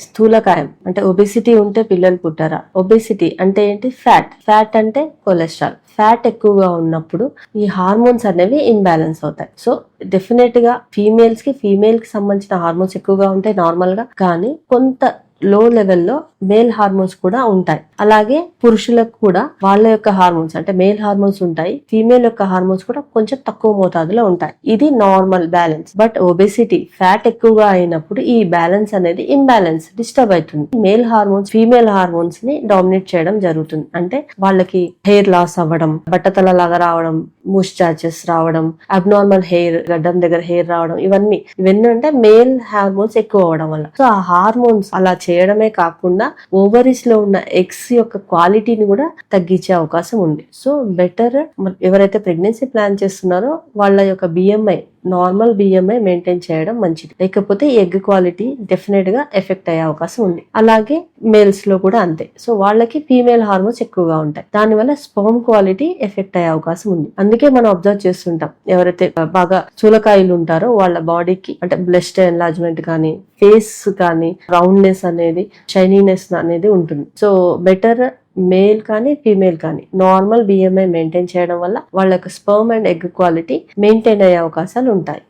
స్థూలకాయం అంటే ఒబెసిటీ ఉంటే పిల్లలు పుట్టారా? ఒబెసిటీ అంటే ఏంటి? ఫ్యాట్ అంటే కొలెస్ట్రాల్. ఫ్యాట్ ఎక్కువగా ఉన్నప్పుడు ఈ హార్మోన్స్ అనేవి ఇంబ్యాలెన్స్ అవుతాయి. సో డెఫినెట్ గా ఫీమేల్ కి సంబంధించిన హార్మోన్స్ ఎక్కువగా ఉంటాయి నార్మల్ గా, కానీ కొంత లో లెవెల్లో మేల్ హార్మోన్స్ కూడా ఉంటాయి. అలాగే పురుషులకు కూడా వాళ్ళ యొక్క హార్మోన్స్ అంటే మేల్ హార్మోన్స్ ఉంటాయి, ఫీమేల్ యొక్క హార్మోన్స్ కూడా కొంచెం తక్కువ మోతాదులో ఉంటాయి. ఇది normal balance. But obesity fat ఎక్కువగా అయినప్పుడు ఈ బ్యాలెన్స్ అనేది ఇంబ్యాలెన్స్ డిస్టర్బ్ అవుతుంది. మేల్ హార్మోన్స్ ఫీమేల్ హార్మోన్స్ ని డామినేట్ చేయడం జరుగుతుంది. అంటే వాళ్ళకి హెయిర్ లాస్ అవ్వడం, బట్టతల లాగా రావడం, ముస్టాచెస్ రావడం, అబ్నార్మల్ హెయిర్, గడ్డం దగ్గర హెయిర్ రావడం, ఇవన్నీ అంటే మేల్ హార్మోన్స్ ఎక్కువ అవ్వడం వల్ల. సో ఆ హార్మోన్స్ అలా చేయడమే కాకుండా ఓవరీస్ లో ఉన్న ఎగ్స్ యొక్క క్వాలిటీని కూడా తగ్గించే అవకాశం ఉంది. సో బెటర్ ఎవరైతే ప్రెగ్నెన్సీ ప్లాన్ చేస్తున్నారో వాళ్ళ యొక్క బిఎంఐ నార్మల్ బిఎంఐ మెయింటైన్ చేయడం మంచిది. లేకపోతే ఎగ్ క్వాలిటీ డెఫినెట్ గా ఎఫెక్ట్ అయ్యే అవకాశం ఉంది. అలాగే మేల్స్ లో కూడా అంతే. సో వాళ్ళకి ఫీమేల్ హార్మోన్స్ ఎక్కువగా ఉంటాయి, దానివల్ల స్పర్మ్ క్వాలిటీ ఎఫెక్ట్ అయ్యే అవకాశం ఉంది. అందుకే మనం అబ్జర్వ్ చేస్తుంటాం, ఎవరైతే బాగా స్థూలకాయలు ఉంటారో వాళ్ళ బాడీకి అంటే బ్రెస్ట్ ఎన్లార్జ్మెంట్ కానీ, ఫేస్ కానీ రౌండ్నెస్ అనేది, షైనీనెస్ అనేది ఉంటుంది. సో బెటర్ మేల్ కానీ ఫీమేల్ కానీ నార్మల్ బిఎంఐ మెయింటైన్ చేయడం వల్ల వాళ్ళ యొక్క sperm and egg quality maintain అయ్యే అవకాశాలు ఉంటాయి.